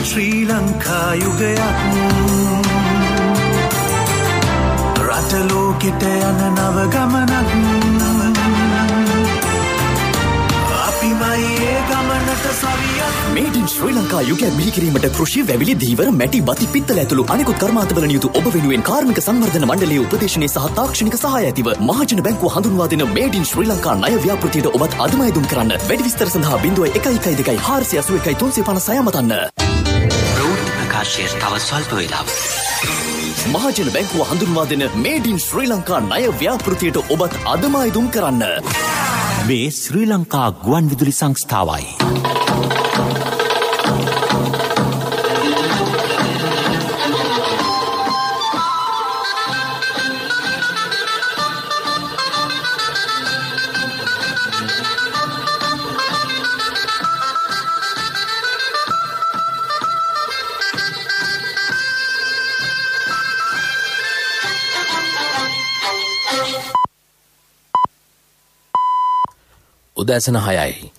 ශ්‍රී ලංකා යුගයක් රට ලෝකෙට යන නව ගමනක් අපිමයි ඒ ගමනට සවියක් Made in ශ්‍රී ලංකා යුගයක් බිහි කිරීමට කෘෂි වැවිලි දීවර මැටි බති පිත්තල ඇතුළු අනෙකුත් කර්මාන්තවල නියුතු ඔබ වෙනුවෙන් කාර්මික සංවර්ධන මණ්ඩලයේ උපදේශනයේ සහ තාක්ෂණික සහාය ඇතිව මහජන බැංකුව හඳුන්වා දෙන Made in ශ්‍රී ලංකා ණය ව්‍යාපෘතියට ඔබත් අදම අයදුම් කරන්න. වැඩි විස්තර සඳහා 0112 481 356 මතන්න. ප්‍රකාශයේ තව ස්වල්ප වේලාවක්. මහජන බැංකුව හඳුන්වා දෙන Made in ශ්‍රී ලංකා ණය ව්‍යාපෘතියට ඔබත් අදම අයදුම් කරන්න. මේ ශ්‍රී ලංකා ගුවන් විදුලි සංස්ථාවයි. උදෑසන 6යි.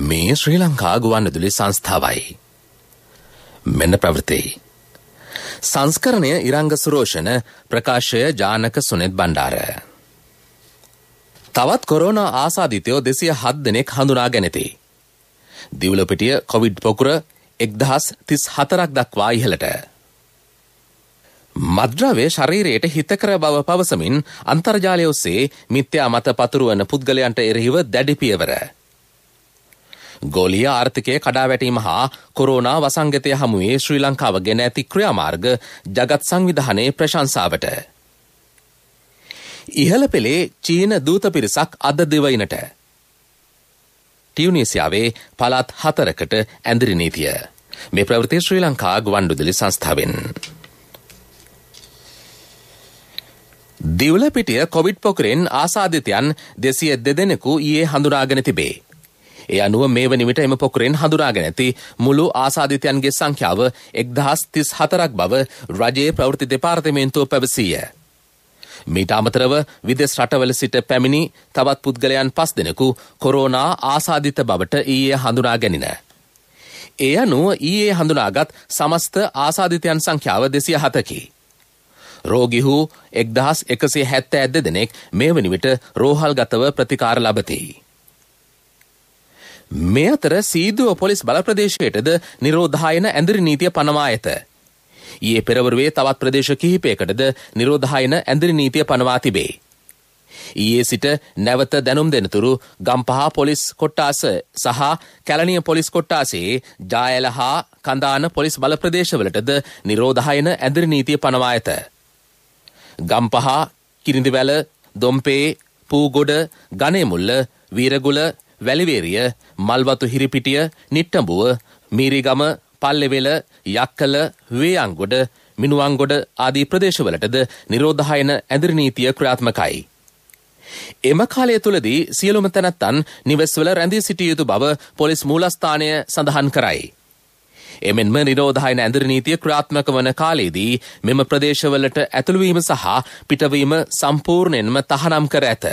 මේ ශ්‍රී ලංකා ගුවන්විදුලි සංස්ථාවයි. මෙන්න ප්‍රවෘත්ති. සංස්කරණය ඉරංග සුරෝෂණ, ප්‍රකාශය ජානක සුනෙත් බණ්ඩාර. තවත් කොරෝනා ආසාදිතයෝ 207 දෙනෙක් හඳුනා ගැනීති. දිවුලපිටිය කොවිඩ් පොකුර 1034ක් දක්වා ඉහළට. මද්‍රව්‍ය ශරීරයට හිතකර බව පවසමින් අන්තර්ජාලය ඔස්සේ මිත්‍යා මත පතුරවන පුද්ගලයන්ට එරෙහිව දැඩි පියවර. ගෝලීය ආර්ථිකය කඩාවැටීම හා කොරෝනා වසංගතය හමුවේ ශ්‍රී ලංකාව ගෙන ඇති ක්‍රියාමාර්ග ජගත් සංවිධානයේ ප්‍රශංසාවට. ඉහළ පෙළේ චීන දූත පිරිසක් අද දිවයිනට. ටියුනීසියාවේ පළාත් 4කට ඇඳිරි නීතිය. මේ ප්‍රවෘත්ති ශ්‍රී ලංකා ගුවන්විදුලි සංස්ථාවෙන්. දිවුලපිටිය කොවිඩ් පොකුරෙන් ආසාදිතයන් 202 දෙනෙකු ඊයේ හඳුනාගෙන තිබේ. ඒ අනුව මේ වන විට එම පොකුරෙන් හඳුනාගෙන ඇති මුළු ආසාදිතයන්ගේ සංඛ්‍යාව 1034ක් බව රජයේ ප්‍රවෘත්ති දෙපාර්තමේන්තුව පැවසීය. මීට අමතරව විදේශ රටවල සිට පැමිණි තවත් පුද්ගලයන් 5 දෙනෙකු කොරෝනා ආසාදිත බවට ඊයේ හඳුනා ගැනින. ඒ අනුව ඊයේ හඳුනාගත් සමස්ත ආසාදිතයන් සංඛ්‍යාව 207කි. රෝගිහු 1172 දෙනෙක් මේ වන විට රෝහල්ගතව ප්‍රතිකාර ලබති. මේ අතර සීදුව පොලිස් බල ප්‍රදේශයටද නිරෝධායන ඇඳිරි නීතිය පනවා ඇත. ඊයේ පෙරවරුවේ තවත් ප්‍රදේශ කිහිපයකටද නිරෝධායන ඇඳිරි නීතිය පනවා තිබේ. ඊයේ සිට නැවත දැනුම් දෙනතුරු ගම්පහ පොලිස් කොට්ටාස සහ කැලණිය පොලිස් කොට්ටාසේ ජායල හා කඳාන පොලිස් බල ප්‍රදේශවලටද නිරෝධායන ඇඳිරි නීතිය පනවා ඇත. ගම්පහ, කිරිඳිවැල, දොම්පේ, පූගොඩ, ගණේමුල්ල, වීරගුල, වැලිවේරිය, මල්වතු හිරිපිටිය, නිට්ටඹුව, මීරිගම, පල්ලෙවෙල, යක්කල, වේයන්ගොඩ, මිනුවන්ගොඩ ආදී ප්‍රදේශවලටද නිරෝධායන ඇඳිරි නීතිය ක්‍රියාත්මකයි. එම කාලය තුලදී සියලුම තැනැත්තන් නිවෙස්වල රැඳී සිටිය යුතු බව පොලිස් මූලස්ථානය සඳහන් කරයි. එමෙන්ම නිරෝධායන ඇඳිරි නීතිය ක්‍රියාත්මක වන කාලයේදී මෙම ප්‍රදේශවලට ඇතුළුවීම සහ පිටවීම සම්පූර්ණයෙන්ම තහනම් කර ඇත.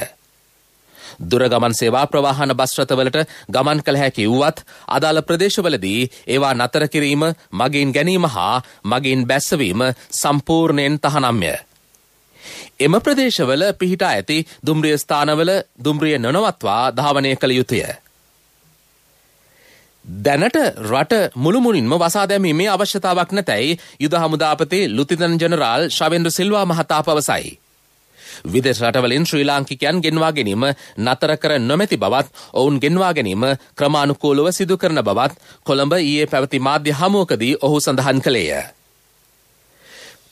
දුරගමන් සේවා ප්‍රවාහන බස් රථවලට ගමන් කළ හැකි වුවත් අදාළ ප්‍රදේශවලදී ඒවා නතර කිරීම, මගින් ගැනීම හා මගින් බැස්සවීම සම්පූර්ණයෙන් තහනම්ය. එම ප්‍රදේශවල පිහිටා ඇති දුම්රිය ස්ථානවල දුම්රිය නොනවත්වා ධාවනය කළ යුතුය. දැනට රට මුළුමුණින්ම වසා දැමීමේ අවශ්‍යතාවක් නැතැයි යුද හමුදාපති ලුතිනන් ජෙනරාල් ශවෙන්ද්‍ර සිල්වා මහතා පවසයි. විදේශ රටවලින් ශ්‍රී ලාංකිකයන් ගෙන්වා ගැනීම නතර කර නොමැති බවත් ඔවුන් ගෙන්වා ගැනීම ක්‍රමානුකූලව සිදු කරන බවත් කොළඹ ඊයේ පැවති මාධ්‍ය හමුවකදී ඔහු සඳහන් කළේය.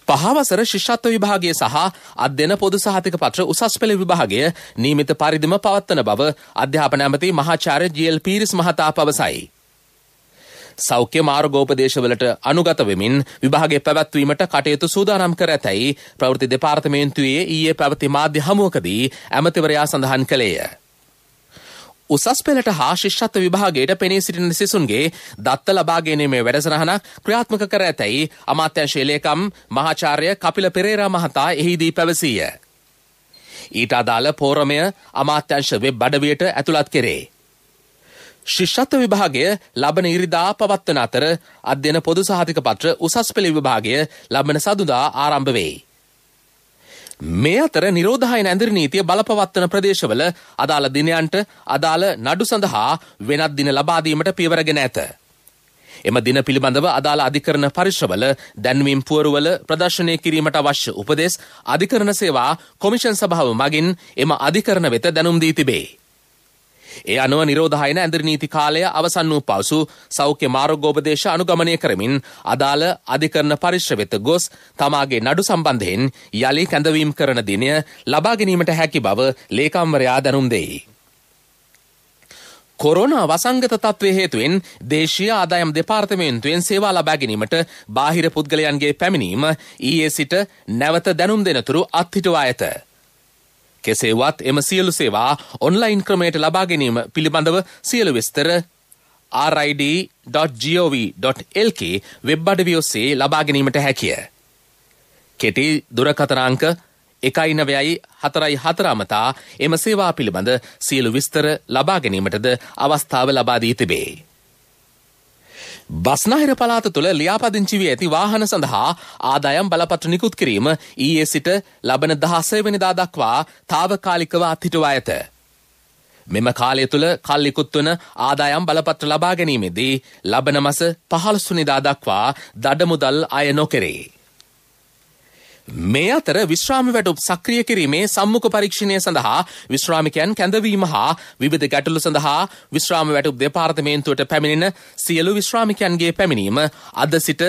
පහවසර ශිෂ්‍යත්ව විභාගය සහ අධ්‍යයන පොදු සහතික පත්‍ර උසස් පෙළ විභාගය නියමිත පරිදිම පවත්වන බව අධ්‍යාපන ඇමති මහාචාර්ය ජී.එල්. පීරිස් මහතා පවසයි. සෞඛ්‍ය මාර්ගෝපදේශවලට අනුගත වෙමින් විභාගය පැවැත්වීමට කටයුතු සූදානම් කර ඇතැයි ප්‍රවෘත්ති දෙපාර්තමේන්තුවේ ඊයේ පැවති මාධ්‍ය හමුවකදී ඇමතිවරයා සඳහන් කළේය. උසස් පෙළට හා ශිෂ්‍යත්ව විභාගයට පෙනී සිටින සිසුන්ගේ දත්ත ලබා ගැනීමේ වැඩසටහනක් ක්‍රියාත්මක කර ඇතැයි අමාත්‍යාංශයේ ලේකම් මහාචාර්ය කපිල පෙරේරා මහතා එහිදී පැවසීය. ඊට අදාළ පෝරමය අමාත්‍යාංශ වෙබ් අඩවියට ඇතුළත් කෙරේ. ශිෂ්‍යත්ව විභාගය ලබන ඉරිදා පවත්වන අතර අධ්‍යයන පොදු සහතික පත්‍ර උසස් පෙළ විභාගය ලබන සදුදා ආරම්භ වෙයි. මේ අතර නිරෝධායන ඇඳරි නීතිය බලපවත්වන ප්‍රදේශවල අදාළ දිනයන්ට අදාළ නඩු සඳහා වෙනත් දින ලබා දීමට පියවරගෙන ඇත. එම දින පිළිබඳව අදාළ අධිකරණ පරිශ්‍රවල දැන්වීම් පුවරුවල ප්‍රදර්ශනය කිරීමට අවශ්‍ය උපදෙස් අධිකරණ සේවා කොමිෂන් සභාව මගින් එම අධිකරණ වෙත දැනුම් දී තිබේ. ඒ අනුව නිරෝධායන ඇඳරි නීති කාලය අවසන් වූ පසු සෞඛ්‍ය මාර්ගෝපදේශ අනුගමනය කරමින් අදාළ අධිකරණ පරිශ්‍ර වෙත ගොස් තමාගේ නඩු සම්බන්ධයෙන් යලි කැඳවීම් කරන දිනය ලබා ගැනීමට හැකි බව ලේකම්වරයා දැනුම් දෙයි. කොරෝනා වසංගත තත්ත්වය හේතුවෙන් දේශීය ආදායම් දෙපාර්තමේන්තුවෙන් සේවා ලබා ගැනීමට බාහිර පුද්ගලයන්ගේ පැමිණීම ඊයේ සිට නැවත දැනුම් දෙනතුරු අත්හිටුවා ඇත. කෙසේවත් එම සියලු සේවා ඔන්ලයින් ක්‍රමයට ලබා ගැනීම පිළිබඳව සියලු විස්තර rid.gov.lk වෙබ් අඩවිය ඔස්සේ ලබා ගැනීමට හැකිය. කෙටි දුරකථන අංක 1944 අමතා එම සේවා පිළිබඳ සියලු විස්තර ලබා ගැනීමටද අවස්ථාව ලබා දී තිබේ. බස්නාහිර පළාත තුළ ලියාපදිංචි වී ඇති වාහන සඳහා ආදායම් බලපත්‍ර නිකුත් කිරීම ඊයේ සිට ලබන 16 වෙනිදා දක්වා తాවකාලිකව අත්හිටුවා ඇත. මෙම කාලය තුළ කල් නිකුත් වන ආදායම් බලපත්‍ර ලබා ගැනීමේදී ලබන මාස 15 වෙනිදා දක්වා දඩමුදල් අය නොකෙරේ. මේ අතර විශ්‍රාම වැටුප් සක්‍රිය කිරීමේ සම්මුඛ පරීක්ෂණය සඳහා විශ්‍රාමිකයන් කැඳවීම හා විවිධ ගැටලු සඳහා විශ්‍රාම වැටුප් දෙපාර්තමේන්තුවට පැමිණෙන සියලු විශ්‍රාමිකයන්ගේ පැමිණීම අද සිට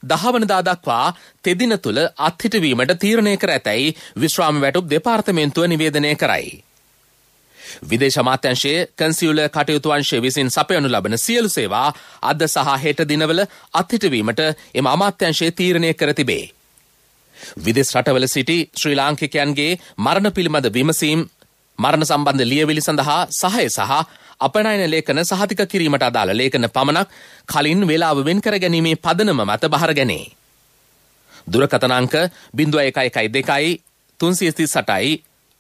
10 වනදා දක්වා තෙදින තුළ අත්හිටවීමට තීරණය කර ඇතැයි විශ්‍රාම වැටුප් දෙපාර්තමේන්තුව නිවේදනය කරයි. විදේශ අමාත්‍යාංශයේ කන්සියුලර් කටයුතු අංශය විසින් සපයනු ලබන සියලු සේවා අද සහ හෙට දිනවල අත්හිටවීමට එම අමාත්‍යාංශය තීරණය කර තිබේ. විදේශ රටවල සිටි ශ්‍රී ලාංකිකයන්ගේ මරණ පිළිබඳ විමසීම් මරණ සම්බන්ධ ලියවිලි සඳහා සහාය සහ අපනයන ලේඛන සහතික කිරීමට අදාළ ලේඛන පමණක් කලින් වේලාව වෙන් කර ගැනීමේ පදනම මත බහර ගැනේ. දුරකථන අංක 0112 338යි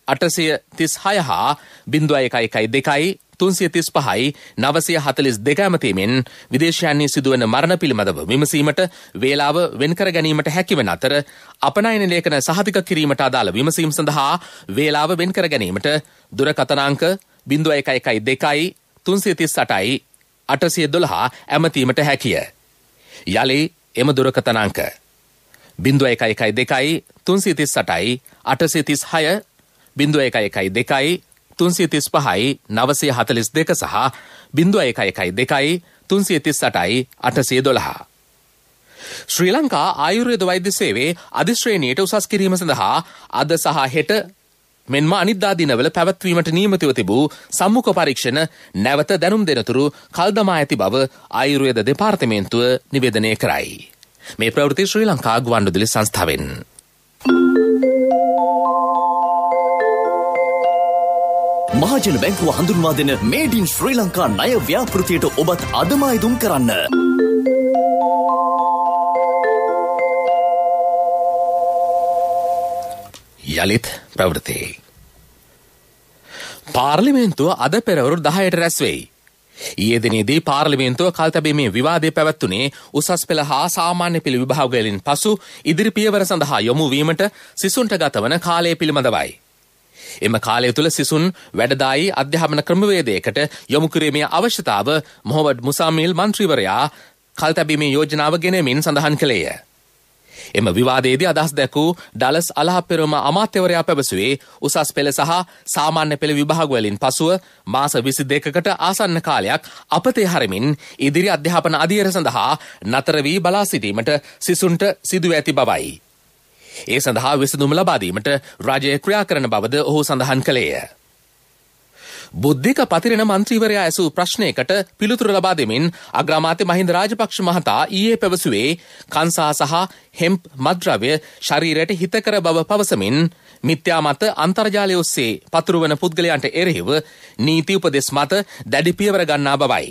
836 හා 0112 335යි 942 ඇමතීමෙන් විදේශයන්හි සිදුවන මරණ පිළිබඳව විමසීමට වේලාව වෙන් කර ගැනීමට හැකිවන අතර අපනයන ලේඛන සහතික කිරීමට අදාළ විමසීම් සඳහා වේලාව වෙන් කර ගැනීමට දුරකථන අංක 0112 338යි 812 ඇමතීමට හැකිය. යලි එම දුරකථන අංක 0112 338යි 836 0112 335යි 942 සහ 0112 338යි 812. ශ්‍රී ලංකා ආයුර්වේද වෛද්‍ය සේවයේ අධිශ්‍රේණියට උසස් කිරීම සඳහා අද සහ හෙට මෙන්ම අනිද්දා දිනවල පැවැත්වීමට නියමිතව තිබූ සම්මුඛ පරීක්ෂණ නැවත දැනුම් දෙනතුරු කල්දමා ඇති බව ආයුර්වේද දෙපාර්තමේන්තුව නිවේදනය කරයි. මේ ප්‍රවෘත්ති ශ්‍රී ලංකා ගුවන්විදුලි සංස්ථාවෙන්. මහජන බැංකුව හඳුන්වා දෙන මේඩ් ඉන් ශ්‍රී ලංකා ණය ව්‍යාපෘතියට ඔබත් අදම අයදුම් කරන්න. යලිත් ප්‍රවෘත්ති. පාර්ලිමේන්තුව අද පෙරවරු 10ට රැස් වෙයි. ඊයේ දිනේදී පාර්ලිමේන්තුව කල්තැබීමේ විවාදය පැවැත්වුණේ උසස් පෙළ හා සාමාන්‍ය පෙළ විභාගවලින් පසු ඉදිරි පියවර සඳහා යොමු වීමට සිසුන්ට ගතවන කාලය පිළිබඳවයි. එම කාලය තුළ සිසුන් වැඩදායි අධ්‍යාපන ක්‍රමවේදයකට යොමු කිරීමේ අවශ්‍යතාව මොහොමඩ් මුසාමිල් මන්ත්‍රීවරයා කල්තැබීමේ යෝජනාව ගෙනෙමින් සඳහන් කළේය. එම විවාදයේදී අදහස් දැක්වූ ඩලස් අලහප්පෙරුම අමාත්‍යවරයා පැවසුවේ උසස් පෙළ සහ සාමාන්‍ය පෙළ විභාගවලින් පසුව මාස 22කට ආසන්න කාලයක් අපතේ හරමින් ඉදිරි අධ්‍යාපන අධීර සඳහා නතර වී බලා සිටීමට සිසුන්ට සිදුව ඇති බවයි. ඒ සඳහා විසඳුම ලබා දීමට රජය ක්‍රියා කරන බවද ඔහු සඳහන් කළේය. බුද්ධික පතිරණ මන්ත්‍රීවරයා ඇසූ ප්‍රශ්නයකට පිළිතුරු ලබා දෙමින් අග්‍රාමාත්‍ය මහින්ද රාජපක්ෂ මහතා ඊයේ පැවසුවේ කංසා සහ හෙම්ප් මත්ද්‍රව්‍ය ශරීරයට හිතකර බව පවසමින් මිත්‍යා මත අන්තර්ජාලය ඔස්සේ පතුරවන පුද්ගලයන්ට එරෙහිව නීති උපදෙස් මත දැඩි පියවර ගන්නා බවයි.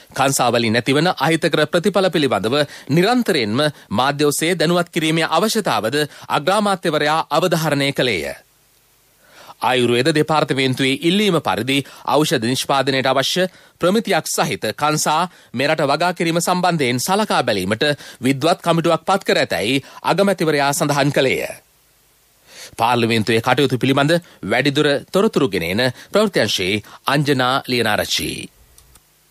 කංසාවලින් නැතිවන අහිතකර ප්‍රතිඵල පිළිබඳව නිරන්තරයෙන්ම මාධ්‍ය ඔස්සේ දැනුවත් කිරීමේ අවශ්‍යතාවද අග්‍රාමාත්‍යවරයා අවධාරණය කළේය. ආයුර්වේද දෙපාර්තමේන්තුවේ ඉල්ලීම පරිදි ඖෂධ නිෂ්පාදනයට අවශ්‍ය ප්‍රමිතියක් සහිත කන්සා මෙරට වගා කිරීම සම්බන්ධයෙන් සලකා බැලීමට විද්වත් කමිටුවක් පත් කර ඇතැයි අගමැතිවරයා සඳහන් කළේය. පාර්ලිමේන්තුවේ කටයුතු පිළිබඳ වැඩිදුර තොරතුරු ගෙනෙන ප්‍රවෘත්තිංශයේ අංජනා ලියනාරච්චි.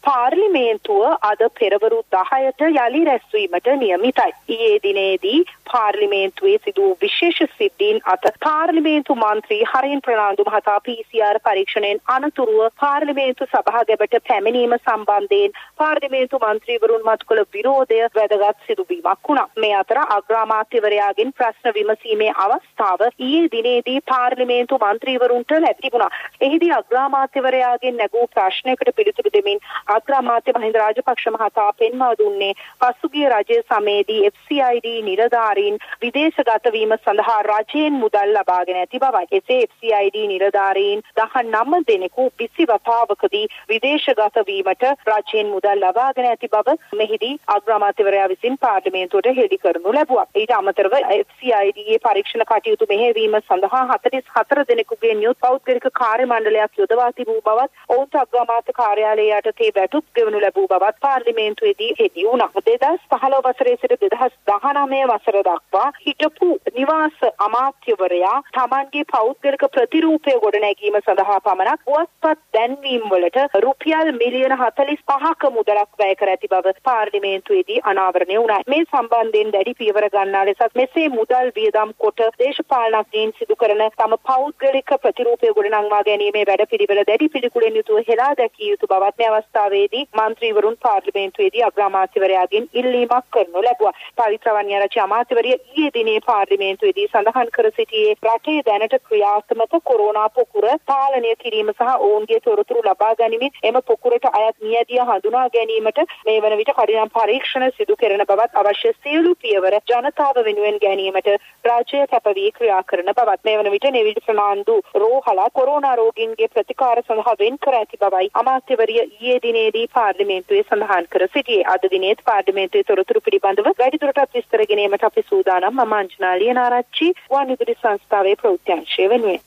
පාර්ලිමේන්තුව අද පෙරවරු 10ට යලි රැස්වීමට නියමිතයි. ඊයේ දිනේදී පාර්ලිමේන්තුවේ සිදු විශේෂ සිද්ධීන් අතර පාර්ලිමේන්තු මන්ත්‍රී හරින් ප්‍රනාන්දු මහතා PCR පරීක්ෂණයෙන් අනතුරුව පාර්ලිමේන්තු සභාවකට පැමිණීම සම්බන්ධයෙන් පාර්ලිමේන්තු මන්ත්‍රීවරුන් මතු කළ විරෝධය වැදගත් සිදුවීමක් වුණා. මේ අතර අග්‍රාමාත්‍යවරයාගෙන් ප්‍රශ්න විමසීමේ අවස්ථාව ඊයේ දිනේදී පාර්ලිමේන්තු මන්ත්‍රීවරුන්ට ලැබිණා. එහිදී අග්‍රාමාත්‍යවරයාගෙන් නැගූ ප්‍රශ්නයකට පිළිතුරු දෙමින් අග්‍රාමාත්‍ය මහින්ද රාජපක්ෂ මහතා පෙන්වා දුන්නේ පසුගිය රජය සමයේදී FCID නිලධාරීන් විදේශගත වීම සඳහා රජයෙන් මුදල් ලබාගෙන ඇති බවයි. එසේ FCID නිලධාරීන් 19 දෙනෙකු 20 වතාවකදී විදේශගත වීමට රජයෙන් මුදල් ලබාගෙන ඇති බව මෙහිදී අග්‍රාමාත්‍යවරයා විසින් පාර්ලිමේන්තුවට හෙළි කරනු ලැබුවා. ඊට අමතරව FCID පරීක්ෂණ කටයුතු මෙහෙයවීම සඳහා 44 දෙනෙකුගේ නියුත් පෞද්ගලික කාර්ය මණ්ඩලයක් යොදවා තිබූ බවත් ඔවුන්ට අග්‍රාමාත්‍ය කාර්යාලයට වැටුප් ගෙවනු ලැබූ බවත් පාර්ලිමේන්තුවේදී හෙළි වුණා. 2015 වසරේ සිට 2019 වසර දක්වා හිටපු නිවාස අමාත්‍යවරයා තමන්ගේ පෞද්ගලික ප්‍රතිරූපය ගොඩනැගීම සඳහා පමණක් පුවත්පත් දැන්වීම් වලට රුපියල් මිලියන 45ක මුදලක් වැය කර ඇති බව පාර්ලිමේන්තුවේදී අනාවරණය වුණා. මේ සම්බන්ධයෙන් දැඩි පියවර ගන්නා ලෙසත් මෙසේ මුදල් වියදම් කොට දේශපාලනඥයින් සිදු කරන තම පෞද්ගලික ප්‍රතිරූපය ගොඩනංවා ගැනීමේ වැඩපිළිවෙල දැඩි පිළිකුලෙන් යුතුව හෙලා දැකිය යුතු බවත් මේ අවස්ථාවේදී මන්ත්‍රීවරුන් පාර්ලිමේන්තුවේදී අග්‍රාමාත්‍යවරයාගෙන් ඉල්ලීමක් කරනු ලැබුවා. පවිත්‍රවන්‍ය රාජ්‍ය අමාත්‍යවරිය ඊයේ දිනේ පාර්ලිමේන්තුවේදී සඳහන් කර සිටියේ රටේ දැනට ක්‍රියාත්මක කොරෝනා පොකුර පාලනය කිරීම සහ ඔවුන්ගේ තොරතුරු ලබා ගැනීමෙන් එම පොකුරට අයත් නියැදිය හඳුනා ගැනීමට මේ වන විට කඩිනම් පරීක්ෂණ සිදු කරන බවත් අවශ්‍ය සියලු පියවර ජනතාව වෙනුවෙන් ගැනීමට රාජ්‍යය කැපවී ක්‍රියා කරන බවත් මේ වන විට නෙවිල් ප්‍රනාන්දු රෝහලා කොරෝනා රෝගීන්ගේ ප්‍රතිකාර සඳහා වෙන් කර ඇති බවයි අමාත්‍යවරිය ඊයේ දිනේදී පාර්ලිමේන්තුවේ සඳහන් කර සිටියේ. අද දිනේත් පාර්ලිමේන්තුවේ තොරතුරු පිළිබඳව වැඩිදුරටත් විස්තර ගැනීමට අපි සූදානම්. මම අංජනා ලියනාරච්චි වන්විදුලි සංස්ථාවේ ප්‍රවෘත්තිංශය වෙනුවෙන්.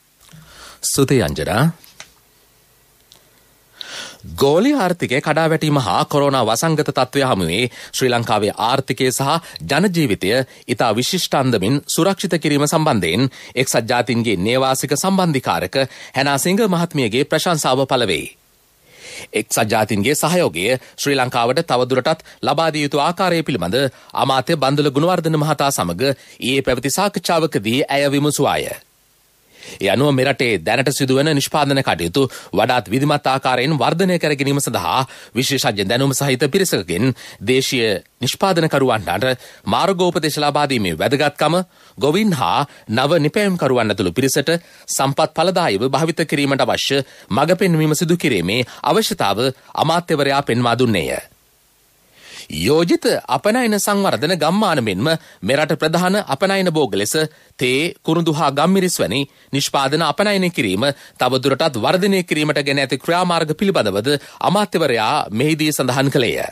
සුතේ අංජනා. ගෝලීය ආර්ථිකයේ කඩාවැටීම හා කොරෝනා වසංගත තත්ත්වය හමුවේ ශ්‍රී ලංකාවේ ආර්ථිකය සහ ජන ජීවිතය ඉතා විශිෂ්ට අන්දමින් සුරක්ෂිත කිරීම සම්බන්ධයෙන් එක්සත් ජාතීන්ගේ නේවාසික සම්බන්ධිකාරක හැනා සිංහ මහත්මියගේ ප්‍රශංසාව පළ වේ. එක්සත් ජාතීන්ගේ සහයෝගය ශ්‍රී ලංකාවට තවදුරටත් ලබා දිය යුතු ආකාරය පිළිබඳ අමාත්‍ය බන්දුල ගුණවර්ධන මහතා සමග ඊයේ පැවති සාකච්ඡාවකදී ඇය විමසුවාය. ඒ අනුව මෙරටේ දැනට සිදුවන නිෂ්පාදන කටයුතු වඩාත් විධිමත් ආකාරයෙන් වර්ධනය කර ගැනීම සඳහා විශේෂඥ දැනුම සහිත පිරිසකගෙන් දේශීය නිෂ්පාදනකරුවන්ට මාර්ගෝපදේශ ලබා දීමේ වැදගත්කම, ගොවින් හා නව නිපැයුම්කරුවන් ඇතුළු පිරිසට සම්පත් ඵලදායීව භාවිත කිරීමට අවශ්‍ය මඟ පෙන්වීම සිදු කිරීමේ අවශ්‍යතාව අමාත්‍යවරයා පෙන්වා දුන්නේය. යෝජිත අපනයන සංවර්ධන ගම්මාන මෙන්ම මෙරට ප්‍රධාන අපනයන භෝග ලෙස තේ, කුරුඳු හා ගම්මිරිස් වැනි නිෂ්පාදන අපනයන කිරීම තවදුරටත් වර්ධනය කිරීමට ගෙන ඇති ක්‍රියාමාර්ග පිළිබඳවද අමාත්‍යවරයා මෙහිදී සඳහන් කළේය.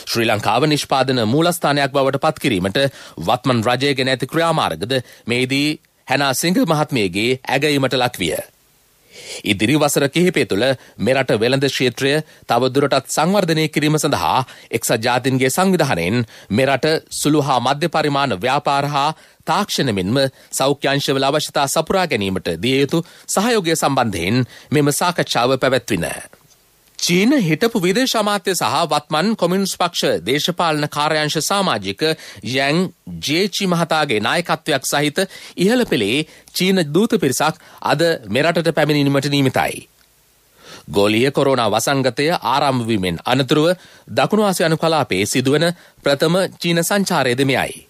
ශ්‍රී ලංකාව නිෂ්පාදන මූලස්ථානයක් බවට පත් කිරීමට වත්මන් රජය ගෙන ඇති ක්‍රියාමාර්ගද මෙහිදී හැනා සිංහ මහත්මියගේ ඇගයීමට ලක්විය. ඉදිරි වසර කිහිපය තුළ මෙරට වෙළඳ ක්ෂේත්‍රය තවදුරටත් සංවර්ධනය කිරීම සඳහා එක්සත් ජාතීන්ගේ සංවිධානයෙන් මෙරට සුළු හා මධ්‍ය පරිමාණ ව්‍යාපාර හා තාක්ෂණ මෙන්ම සෞඛ්‍යංශවල අවශ්‍යතා සපුරා ගැනීමට දිය යුතු සහයෝගය සම්බන්ධයෙන් මෙම සාකච්ඡාව පැවැත්වින. චීන හිටපු විදේශ අමාත්‍ය සහ වත්මන් කොමියුනිස්ට් පක්ෂ දේශපාලන කාර්යාංශ සමාජික යැන් ජේචි මහතාගේ නායකත්වයක් සහිත ඉහළ පෙළේ චීන දූත පිරිසක් අද මෙරටට පැමිණීමට නියමිතයි. ගෝලීය කොරෝනා වසංගතය ආරම්භ වීමෙන් අනතුරුව දකුණු ආසියානු කලාපයේ සිදුවන ප්‍රථම චීන සංචාරයද මෙයයි.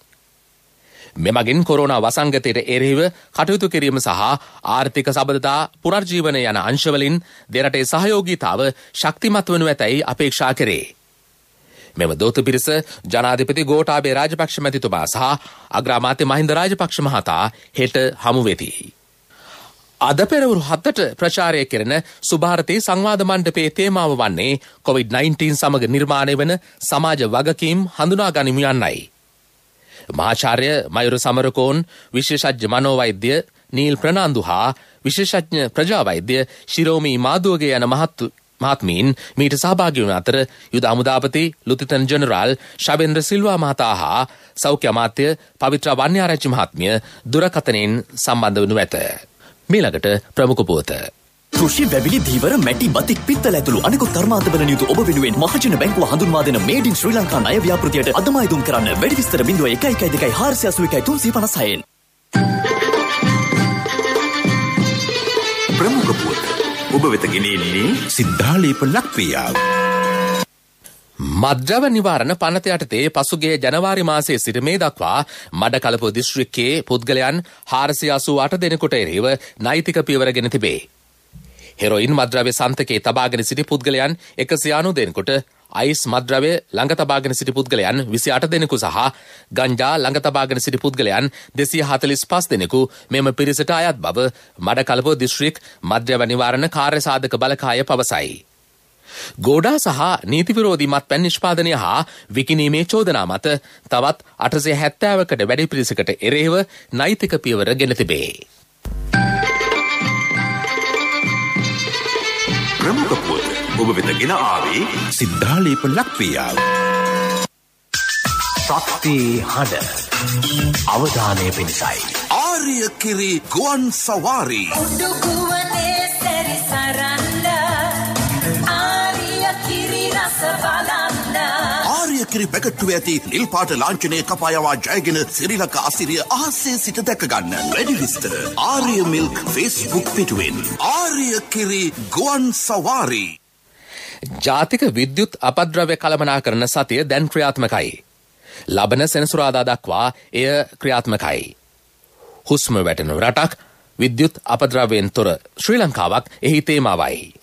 මෙමගින් කොරෝනා වසංගතයට එරෙහිව කටයුතු කිරීම සහ ආර්ථික සබඳතා පුනර්ජීවන යන අංශවලින් දෙරටේ සහයෝගීතාව ශක්තිමත් වනු ඇතැයි අපේක්ෂා කරේ. මෙම දූත පිරිස ජනාධිපති ගෝඨාභය රාජපක්ෂ මැතිතුමා සහ අග්‍රාමාත්‍ය මහින්ද රාජපක්ෂ මහතා හෙට හමු වෙති. අද පෙරවරු 7ට ප්‍රචාරය කෙරෙන සුභාරතී සංවාද මණ්ඩපයේ තේමාව වන්නේ COVID-19 සමග නිර්මාණය වන සමාජ වගකීම් හඳුනා ගනිමු යන්නයි. මහාචාර්ය මයුර සමරකෝන්, විශේෂඥ මනෝවෛද්‍ය නීල් ප්‍රනාන්දු හා විශේෂඥ ප්‍රජා වෛද්‍ය ශිරෝමී මාදුවගේ යන මහත්මීන් මීට සහභාගී වන අතර යුද හමුදාපති ලුතිතන් ජෙනරාල් ශබේන්ද්‍ර සිල්වා මහතා හා සෞඛ්‍ය අමාත්‍ය පවිත්‍රා වන්‍යාරච්චි මහත්මිය දුරකථනයෙන් සම්බන්ධ වනු ඇත. මීළඟට ප්‍රමුඛ පුවත. කෘෂි වැවිලි දීවර මැටි බතික් පිත්තල ඇතුළු අනෙකුත් කර්මාන්තවල නියුතු ඔබ වෙනුවෙන් මහජන බැංකුව හඳුන්වා දෙන මේඩ් ඉන් ශ්‍රී ලංකා ණය ව්‍යාපෘතියට අදම අයදුම් කරන්න. වැඩි විස්තර 0112 481 356. ප්‍රමුඛ පුවත ඔබ වෙත ගෙනෙන්නේ සිද්ධාලේප ලක්ප්‍රියාව. මද්‍රව නිවාරණ පනත යටතේ පසුගිය ජනවාරි මාසයේ සිට මේ දක්වා මඩකලපුව දිස්ත්‍රික්කයේ පුද්ගලයන් 488 දෙනෙකුට එරෙහිව නෛතික පියවර ගෙන තිබේ. හෙරොයින් මද්‍රව්‍ය සන්තකයේ තබාගෙන සිටි පුද්ගලයන් 190 දෙනෙකුට, අයිස් මද්‍රව්‍ය ළඟ තබාගෙන සිටි පුද්ගලයන් 28 දෙනෙකු සහ ගංජා ළඟ තබාගෙන සිටි පුද්ගලයන් 245 දෙනෙකු මෙම පිරිසට අයත් බව මඩකලපුව දිස්ත්‍රික් මද්‍රව්‍ය නිවාරණ කාර්යසාධක බලකාය පවසයි. ගෝඩා සහ නීති විරෝධී මත්පැන් නිෂ්පාදනය හා විකිණීමේ චෝදනා මත තවත් 870කට වැඩි පිරිසකට එරෙහිව නෛතික පියවර ගෙන තිබේ. ප්‍රමුඛ පුවත ඔබ වෙත ගෙන ආවේ සිද්ධාලේප ලක්ප්‍රියාව. ශක්ති හඬ අවධානය පිණිසයි. ආර්ය කිරි ගුවන් සවාරි. උඩුගුවනේ සැරිසරන්න ආර්ය කිරි රස බලන්න. ආර්ය කිරි පැකට්ටුවේ ඇති නිල් පාට ලාංඡනයේ කපායවා ජයගෙන ශ්‍රී ලංකා අසිරිය අහසේ සිට දැක ගන්න. වැඩි විස්තර ආර්ය මිල්ක් Facebook පිටුවෙන්. ආර්ය කිරි ගුවන් සවාරි. ජාතික විද්‍යුත් අපද්‍රව්‍ය කළමනාකරන සතිය දැන් ක්‍රියාත්මකයි. ලබන සෙනසුරාදා දක්වා එය ක්‍රියාත්මකයි. හුස්ම වැටෙන රටක්, විද්‍යුත් අපද්‍රව්‍යයෙන් තොර ශ්‍රී ලංකාවක් එහි තේමාවයි.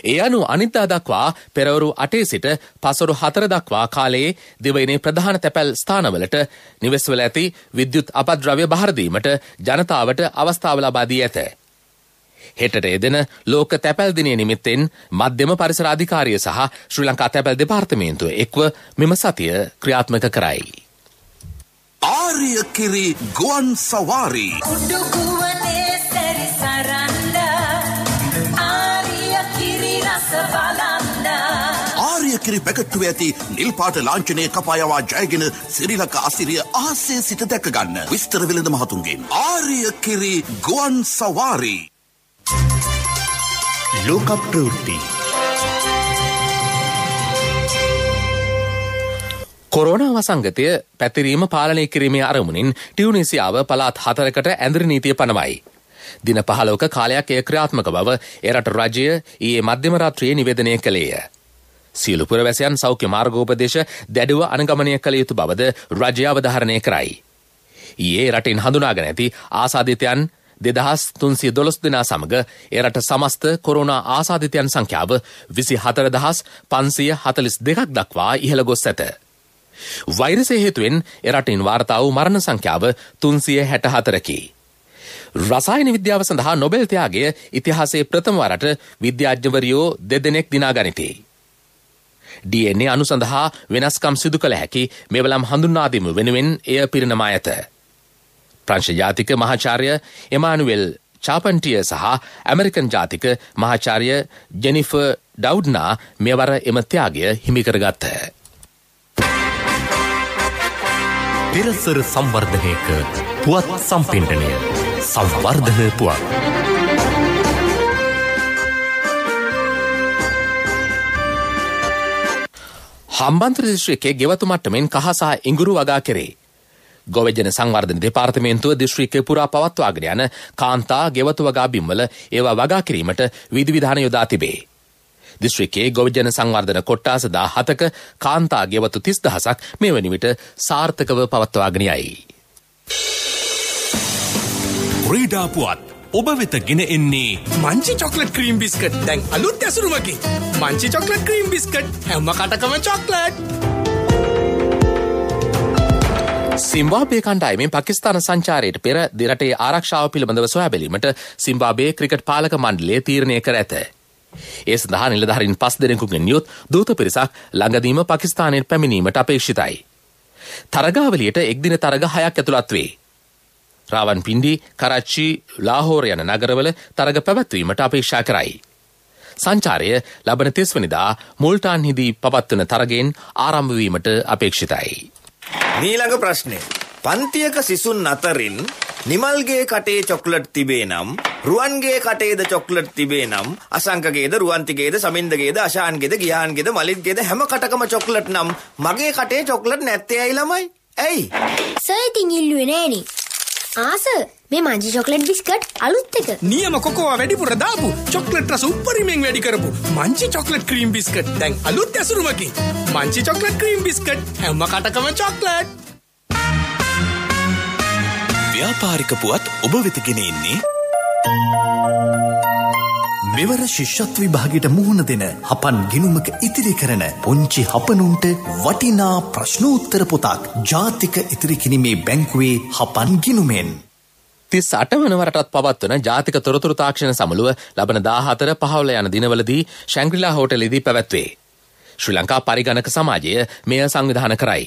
ඒ අනුව අනිද්දා දක්වා පෙරවරු 8 සිට පසරු 4 දක්වා කාලයේ දිවයිනේ ප්‍රධාන තැපැල් ස්ථානවලට නිවෙස්වල ඇති විද්‍යුත් අපද්‍රව්‍ය බහර දීමට ජනතාවට අවස්ථාව ලබා දී ඇත. හෙටට යෙදෙන ලෝක තැපැල් දිනය නිමිත්තෙන් මධ්‍යම පරිසර අධිකාරිය සහ ශ්‍රී ලංකා තැපැල් දෙපාර්තමේන්තුව එක්ව මෙම සතිය ක්‍රියාත්මක කරයි. ආර්ය කිරි ගුවන් සවාරි. උඩුගුවනේ සැරිසරන්න ආර්ය කිරි රස බලන්න. ආර්ය කිරි පැකට්ටුවේ ඇති නිල් පාට ලාංඡනයේ කපායවා ජයගෙන ශ්‍රී ලංකා අසිරිය අහසේ සිට දැක ගන්න. විස්තර වෙළඳ මහතුන්ගෙන්. ආර්ය කිරි ගුවන් සවාරි. ලෝක ප්‍රවෘත්ති. කොරෝනා වසංගතය පැතිරීම පාලනය කිරීමේ අරමුණින් ටියුනීසියාව පළාත් 4කට ඇඳරි නීතිය පනවයි. දින 15ක කාලයක් එය ක්‍රියාත්මක බව එරට රජය ඊයේ මධ්‍යම රාත්‍රියේ නිවේදනය කළේය. සියලු පුරවැසියන් සෞඛ්‍ය මාර්ගෝපදේශ දැඩිව අනුගමනය කළ යුතු බවද රජය අවධාරණය කරයි. ඊයේ රටින් හඳුනාගෙන ඇති ආසාදිතයන් 2312 දෙනා සමග එරට සමස්ත කොරෝනා ආසාදිතයන් සංඛ්‍යාව 24542ක් දක්වා ඉහළ ගොස් ඇත. වෛරසය හේතුවෙන් එරටින් වාර්තා වූ මරණ සංඛ්‍යාව 364කි. රසායන විද්‍යාව සඳහා නොබෙල් ත්‍යාගය ඉතිහාසයේ ප්‍රථම වරට විද්‍යාඥවරියෝ 2 දෙනෙක් දිනා ගනිති. DNA අණු සඳහා වෙනස්කම් සිදු කළ හැකි මෙවලම් හඳුන්වා දීම වෙනුවෙන් එය පිරිනමා ඇත. ප්‍රංශ ජාතික මහාචාර්ය එමානුවෙල් චාපන්ටිය සහ ඇමරිකන් ජාතික මහාචාර්ය ජෙනිෆර් ඩවුඩ්නා මෙවර එම ත්‍යාගය හිමි කරගත්ත. පෙරසර සංවර්ධනයක පුවත් සම්පින්ඩනය සංවර්ධන පුවත්. හම්බන්තොට දිස්ත්‍රික්කයේ ගෙවතු මට්ටමින් කහ සහ ඉඟුරු වගා කෙරේ. ගොවිජන සංවර්ධන දෙපාර්තමේන්තුව දිස්ත්‍රික්කය පුරා පවත්වාගෙන යන කාන්තා ගෙවතු වගා බිම්වල ඒවා වගා කිරීමට විධිවිධාන යොදා තිබේ. දිස්ත්‍රික්කයේ ගොවිජන සංවර්ධන කොට්ටාස 17ක කාන්තා ගෙවතු 30000ක් මේ වන විට සාර්ථකව පවත්වාගෙන යයි. ක්‍රීඩා පුවත් ඔබ වෙත ගෙන එන්නේ මංචි චොක්ලට් ක්‍රීම් බිස්කට්. දැන් අලුත් ඇසුරුමකි. මංචි චොක්ලට් ක්‍රීම් බිස්කට් හැම කටකම චොක්ලට්. සිම්බාබ්වේ කණ්ඩායමෙන් පාකිස්තාන සංචාරයට පෙර දෙරටේ ආරක්ෂාව පිළිබඳව සොයා බැලීමට සිම්බාබ්වේ ක්‍රිකට් පාලක මණ්ඩලය තීරණය කර ඇත. ඒ සඳහා නිලධාරීන් 5 දෙනෙකුගෙන් යුත් දූත පිරිසක් ළඟදීම පාකිස්තානයට පැමිණීමට අපේක්ෂිතයි. තරගාවලියට එක් දින තරග 6ක් ඇතුළත් වේ. රාවන්පින්ඩි, කරච්චි, ලාහෝර යන නගරවල තරග පැවැත්වීමට අපේක්ෂා කරයි. සංචාරය ලබන 30 වෙනිදා මුල්ටාන්හිදී පවත්වන තරගයෙන් ආරම්භ වීමට අපේක්ෂිතයි. ඊළඟ ප්‍රශ්නය. පන්තියක සිසුන් අතරින් නිමල්ගේ කටේ චොක්ලට් තිබේ නම්, රුවන්ගේ කටේද චොක්ලට් තිබේ නම්, අසංකගේද, රුවන්තිගේද, සමින්දගේද, අශාන්ගේද, ගියාන්ගේද, මලිත්ගේද හැම කටකම චොක්ලට් නම් මගේ කටේ චොක්ලට් නැත්තේ ඇයි ළමයි? ඇයි? සර් ඉතින් ඉල්ලුවේ නෑනේ. මේ මංචි චොක්ලට් බිස්කට් අලුත් එක. නියම කොකෝවා වැඩිපුර දාපු චොක්ලට් රස උපරිමෙන් වැඩි කරපු මංචි චොක්ලට් ක්‍රීම් බිස්කට් දැන් අලුත් ඇසුරුමකින්. මංචි චොක්ලට් ක්‍රීම් බිස්කට් හැම කටකම චොක්ලට්. ව්‍යාපාරික පුවත් ඔබ වෙත ගෙන එන්නේ මෙවර ශිෂ්‍යත්ව විභාගයට මුහුණ දෙන හපන් ගිණුමක ඉතිරි කරන පුංචි හපනුන්ට වටිනා ප්‍රශ්නෝත්තර පොතක් ජාතික ඉතිරි කිරීමේ බැංකුවේ හපන් ගිණුමෙන් 38 වන වරටත් පවත්වන ජාතික තොරතුරු තාක්ෂණ සමුළුව ලබන 14-15 යන දිනවලදී ශැන්ග්‍රිලා හෝටලෙදී පැවැත්වේ. ශ්‍රී ලංකා පරිගණක සමාජය මෙය සංවිධානය කරයි.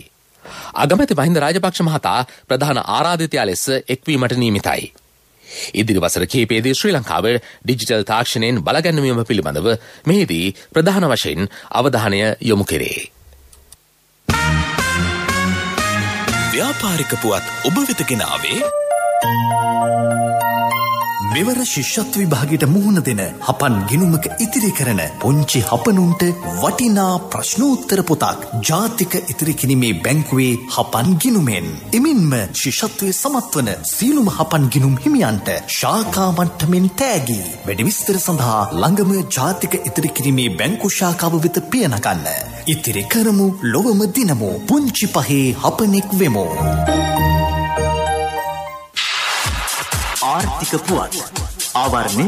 අගමැති මහින්ද රාජපක්ෂ මහතා ප්‍රධාන ආරාධිතයා ලෙස එක්වීමට නියමිතයි. ඉදිරි වසර කිහිපයේදී ශ්‍රී ලංකාව ඩිජිටල් තාක්ෂණයෙන් බලගැන්වීම පිළිබඳව මෙහිදී ප්‍රධාන වශයෙන් අවධානය යොමු කෙරේ. ව්‍යාපාරික පුවත් ඔබ වෙත ගෙන ආවේ මෙවර ශිෂ්‍යත්ව විභාගයට මුහුණ දෙන හපන් ගිණුමක ඉතිරි කරන පුංචි හපනුන්ට වටිනා ප්‍රශ්නෝත්තර පොතක් ජාතික ඉතිරි කිරීමේ බැංකුවේ හපන් ගිණුමෙන්. එමින්ම ශිෂ්‍යත්වයේ සමත්වන සියලුම හපන් ගිණුම් හිමියන්ට ශාඛා මට්ටමින් තෑගි. වැඩි විස්තර සඳහා ළඟම ජාතික ඉතිරි කිරීමේ බැංකු ශාඛාව වෙත පිය නගන්න. ඉතිරි කරමු, ලොවම දිනමු, පුංචි පහේ හපනෙක් වෙමු. ආර්ථික පුවත් ආවරණය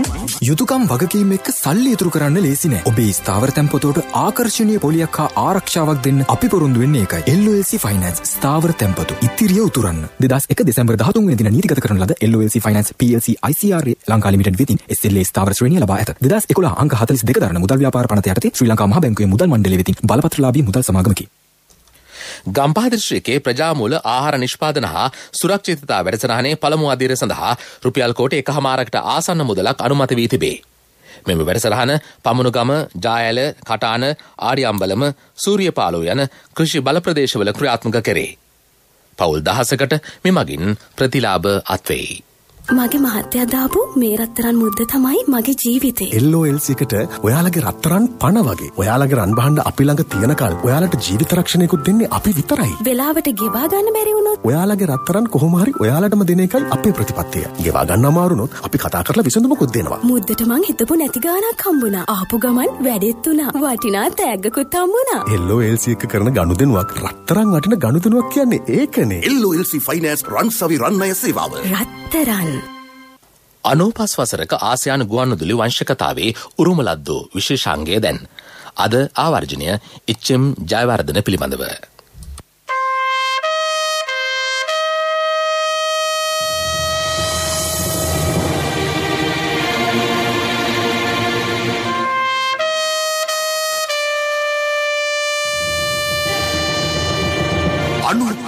යුතුයකම් වගකීම් එක්ක සල්ලි ඉතුරු කරන්න ලේසි නෑ. ඔබේ ස්ථාවර තැන්පතට ආකර්ෂණීය පොලියක් හා ආරක්ෂාවක් දෙන්න අපි පොරොන්දු වෙන්නේ ඒකයි. LOLC Finance ස්ථාවර තැන්පතු ඉතිරිය උතුරන්න. 2001 දෙසැම්බර් 13 වෙනි දින නීතිගත කරන ලද LOLC Finance PLC ICRA Lanka limited වෙතින් SLA ස්ථාවර ශ්‍රේණිය ලබා ඇත. 2011 අංක 42 දරන මුදල් ව්‍යාපාර පනත යටතේ ශ්‍රී ලංකා මහ බැංකුවේ මුදල් මණ්ඩලය වෙතින් බලපත්‍රලාභී මුදල් සමාගමකි. ගම්පහ දිස්ත්‍රික්කයේ ප්‍රජාමූල ආහාර නිෂ්පාදන හා සුරක්ෂිතතා වැඩසටහනේ පළමු අදියර සඳහා රුපියල් කෝටි 1.5කට ආසන්න මුදලක් අනුමත වී තිබේ. මෙම වැඩසටහන පමුණුගම, ජායල, කටාන, ආරියම්බලම, සූරියපාලෝ යන කෘෂි බල ප්‍රදේශවල ක්‍රියාත්මක කෙරේ. පවුල් 10කට මෙමගින් ප්‍රතිලාභ අත්වෙයි. මගේ මහත්තයා දාපු මේ රත්තරන් මුද්ද තමයි මගේ ජීවිතේ. LOLC එකට ඔයාලගේ රත්තරන් පණ වගේ. ඔයාලගේ රන් බහන්න අපි ළඟ තියනකල් ඔයාලට ජීවිත රක්ෂණයකුත් දෙන්නේ අපි විතරයි. වෙලාවට ගෙවා ගන්න බැරි වුණොත් ඔයාලගේ රත්තරන් කොහොම හරි ඔයාලටම දෙන එකයි අපේ ප්‍රතිපත්තිය. ගෙවා ගන්න අමාරු වුණොත් අපි කතා කරලා විසඳුමකුත් දෙනවා. මුද්දට මං හිතපු නැති ගාණක් හම්බුණා. ආපු ගමන් වැඩෙත් උනා. වටිනා තෑග්ගකුත් හම්බුණා. LOLC එක කරන ගනුදෙනුවක් රත්තරන් වටින ගනුදෙනුවක් කියන්නේ ඒකනේ. LOLC Finance රන්සවි රන්නය සේවාව. රත්තරන් 95 වසරක ආසියානු ගුවන්විදුලි වංශකතාවේ උරුමලද්දෝ විශේෂාංගය දැන් අද ආවර්ජනය HM ජයවර්ධන පිළිබඳව.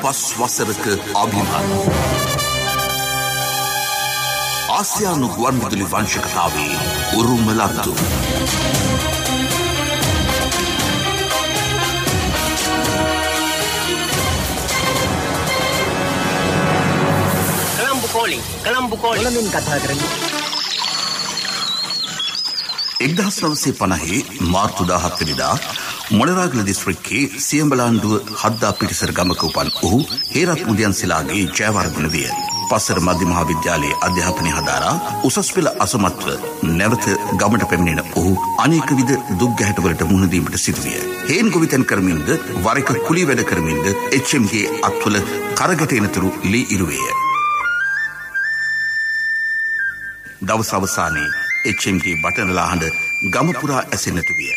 පස් වසරක අභිමාන ආසියානු ගුවන්විදුලි වංශකතාවේ උරුම ලද්දු කලම්බු කෝලින් කතා කරන්නේ 1950 මාර්තු 17 වෙනිදා මොණරාගල දිස්ත්‍රික්කයේ සියඹලාන්ඩුව හද්දා පිටිසර ගමක උපන් ඔහු හේරත් මුදියන්සලාගේ ජයවර්ධන විය. පස්සර මධ්‍ය මහා විද්‍යාලයේ අධ්‍යාපනය හදාරා උසස් පෙළ අසමත්ව නැවත ගමට පැමිණෙන ඔහු අනේක විද දුක් ගැහැටවලට මුහුණ දීමට සිදුවිය. හේන් ගොවිතැන් කරමින්ද වරක කුලී වැඩ කරමින්ද HMගේ අත්වල කරගැට එනතුරු ලී ඉරුවේය. දවස් අවසානයේ HMගේ බටනලා හඬ ගම පුරා ඇසෙන්නට විය.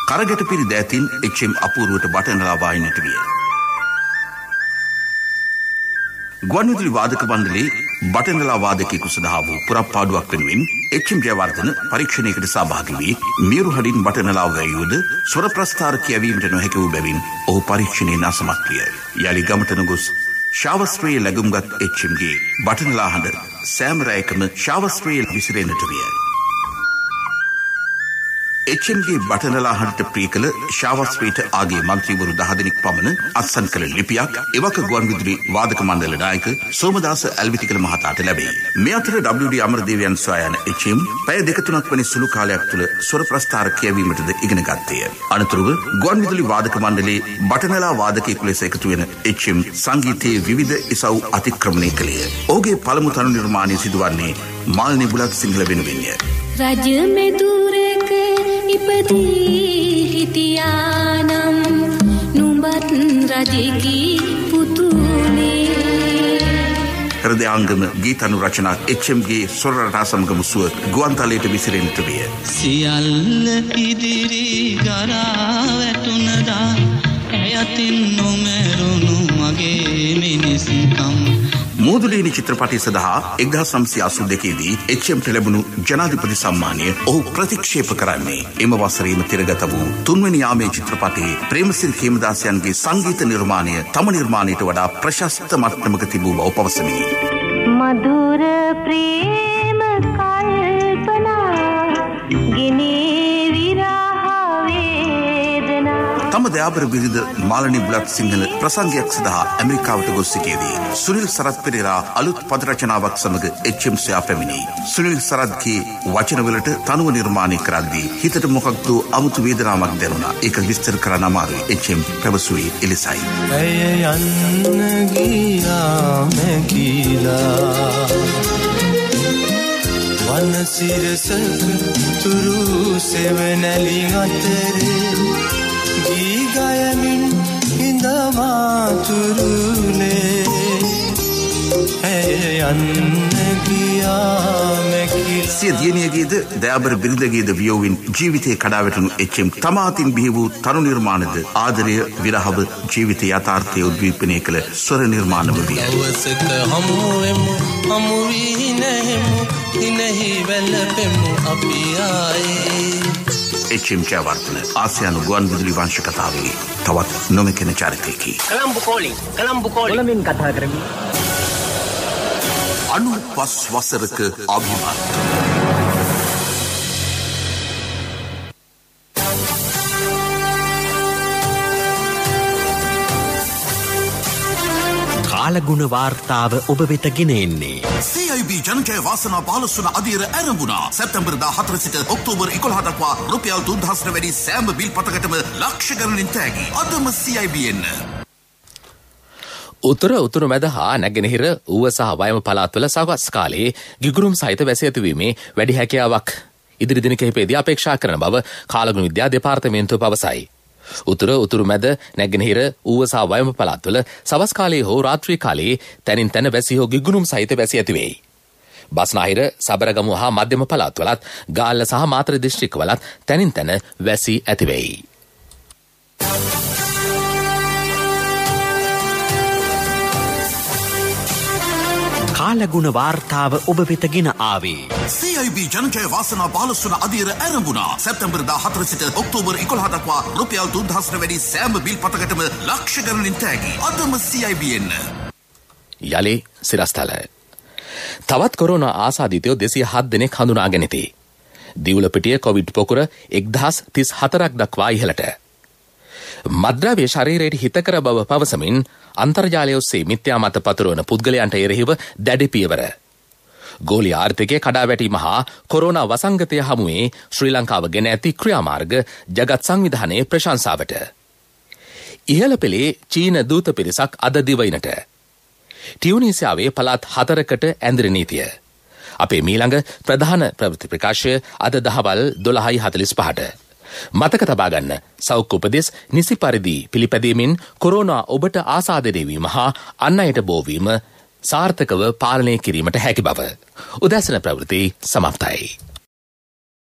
කරගැට පිරි දෑතින් HM අපූරුවට බටනලා වායින්නට විය. ගුවන්විදුලි වාදක මණ්ඩලයේ බටනලා වාදකයෙකු සඳහා වූ පුරප්පාඩුවක් වෙනුවෙන් HM ජයවර්ධන පරීක්ෂණයකට සහභාගී වී මියුරු හඩින් බටනලා වැයුවද ස්වර ප්‍රස්ථාර කියවීමට නොහැකි වූ බැවින් ඔහු පරීක්ෂණයෙන් අසමත් විය. යලි ගමට නොගොස් ශාවස්ත්‍රයේ ලැබුම්ගත් එච්චම්ගේ බටනලා හඬ සෑම රැයකම ශාවස්ත්‍රයේ විසිරෙන්නට විය. එච්චම්ගේ බටනලා හඬට ප්‍රිය කළ ශාවස්ත්‍රයට ආගේ මන්ත්‍රීවරු 10 දෙනෙක් පමණ අත්සන් කළ ලිපියක් එවක ගුවන්විදුලි වාදක මණ්ඩල නායක සෝමදාස ඇල්විතිකල මහතාට ලැබේ. මේ අතර WD අමරදේවයන් සොයා යන එච්චම් පැය 2-3ක් වැනි සුළු කාලයක් තුළ ස්වර ප්‍රස්ථාර කියවීමටද ඉගෙන ගත්තේය. අනතුරුව ගුවන්විදුලි වාදක මණ්ඩලයේ බටනලා වාදකයෙකු ලෙස එකතු වෙන එච්චම් සංගීතයේ විවිධ ඉසව් අතික්‍රමණය කළේය. ඔහුගේ පළමු තනු නිර්මාණය සිදුවන්නේ මාල්නි බුලත් සිංහල වෙනුවෙන්ය. රජ මෙදුරක ඉපදී හිටියානම් නුඹත් රජෙකි පුතුනේ. හෘදයාංගම ගීතනු රචනා එච්චම්ගේ ස්වර රටා සමග මුසුව ගුවන්තලයට විසිරෙන්නට විය. සියල්ල ඉදිරි ගරා වැටුණදා ඇයතින් නොමරුණු මගේ මිනිස්කම්. මෝදුලේනි චිත්‍රපටය සඳහා 1982දී එච්චම්ට ලැබුණු ජනාධිපති සම්මානය ඔහු ප්‍රතික්ෂේප කරන්නේ එම වසරේම තිරගත වූ 3 වෙනි යාමේ චිත්‍රපටයේ ප්‍රේමසිරි හේමදාසයන්ගේ සංගීත නිර්මාණය තම නිර්මාණයට වඩා ප්‍රශස්ත මට්ටමක තිබූ බව පවසමි. මధుර ප්‍රේම කල්පනා ගිනේ විරහ වේදනා. තම දයාබර බිරිඳ මාලනි බුලත් සිංහල ප්‍රසංගයක් සඳහා ඇමරිකාවට ගොස් සිටියේදී සුනිල් සරත් පෙරේරා අලුත් පද රචනාවක් සමග එච්.එම්. සොයා පැමිණි. සුනිල් සරත්ගේ වචනවලට තනුව නිර්මාණය කරද්දී හිතට මොකක්ද අමුතු වේදනාවක් දැනුණා. ඒක විස්තර කරන්න අමාරුයි. එච්.එම්. පැවසුවේ එලෙසයි. ඇය යන්න ගියා මැකිලා වනසිරසක තුරු සෙවණැලි අතරේ ගී ගයමින් හිඳමාතුරුනේ ඇය යන්න ගියා මැකිලා. සිය දියණියගේද දයාබර බිරිඳගේද වියෝවින් ජීවිතේ කඩාවැටුණු එච්.එම්. තමාතින් බිහි වූ තරු නිර්මාණද ආදරය විරහව ජීවිත යථාර්ථය උද්දීපනය කළ ස්වර නිර්මාණම විය. දවසක හමු වෙමු හමු වී නැහෙමු දිනෙහි වැළපෙමු අපි ආයේ. එච්.එම්. ජයවර්ධන ආසියානු ගුවන්විදුලි වංශ කතාවේ තවත් නොමැකෙන චරිතයකි. කොළඹ කොළඹින් කතා කරමි. 95 වසරක අභිමත්. කාලගුණ වාර්තාව ඔබ වෙත ගෙන එන්නේ. CIB ජනජය වාසනා 15 වන අදියර ආරම්භුණා. සැප්තැම්බර් 14 සිට ඔක්තෝබර් 11 දක්වා රුපියල් 3000 වැඩි සෑම බිල් පතකටම ලක්ෂ ගණනින් තෑගි. අදම CIB එන්න. උතුරු මැද හා නැගෙනහිර ඌව සහ වයම පළාත්වල සවස් කාලයේ ගිගුරුම් සහිත වැසි ඇතිවීමේ වැඩි හැකියාවක් ඉදිරි දින කිහිපෙදී අපේක්ෂා කරන බව කාලගුණ විද්‍යා දෙපාර්තමේන්තුව පවසයි. උතුරු මැද නැගෙනහිර ඌව සහ වයම පළාත්වල සවස් කාලයේ හෝ රාත්‍රී කාලයේ තැනින් තැන වැසි හෝ ගිගුරුම් සහිත වැසි ඇතිවෙයි. බස්නාහිර සබරගමු හා මධ්‍යම පළාත්වලත් ගාල්ල සහ මාතර දිස්ත්‍රික්කවලත් තැනින් තැන වැසි ඇතිවෙයි. කාලගුණ වාර්තාව ඔබ වෙත ගෙන ආවේ. CIB ජනජය වාසනා 15 වන අදියර ආරම්භුණා. සැප්තැම්බර් 14 සිට ඔක්තෝබර් 11 දක්වා රුපියල් 3000 වැඩි සෑම බිල් පතකටම ලක්ෂ ගණනින් තෑගි. අදම CIB එන්න. යලි සිරස්තල. තවත් කොරෝනා ආසාදිතයෝ 207 දෙනෙක් හඳුනා ගැනීමේ. දිවුලපිටිය කොවිඩ් පොකුර 1034ක් දක්වා ඉහළට. මද්‍රව්‍ය ශරීරයට හිතකර බව පවසමින් අන්තර්ජාලය ඔස්සේ මිත්‍යා මත පතුරවන පුද්ගලයන්ට එරෙහිව දැඩි පියවර. ගෝලීය ආර්ථිකයේ කඩාවැටීම හා කොරෝනා වසංගතය හමුවේ ශ්‍රී ලංකාව ගෙන ඇති ක්‍රියාමාර්ග ජගත් සංවිධානයේ ප්‍රශංසාවට. ඉහළ පෙළේ චීන දූත පිරිසක් අද දිවයිනට. ටියුනීසියාවේ පළාත් 4කට ඇඳිරි නීතිය. අපේ මීළඟ ප්‍රධාන ප්‍රවෘත්ති ප්‍රකාශය අද දහවල් 12:45ට. මතක තබා ගන්න සෞඛ්‍ය උපදෙස් නිසි පරිදි පිළිපැදීමෙන් කොරෝනා ඔබට ආසාදනය වීම හා අන් අයට බෝවීම සාර්ථකව පාලනය කිරීමට හැකි බව. උදැසන ප්‍රවෘත්ති සමාප්තයි.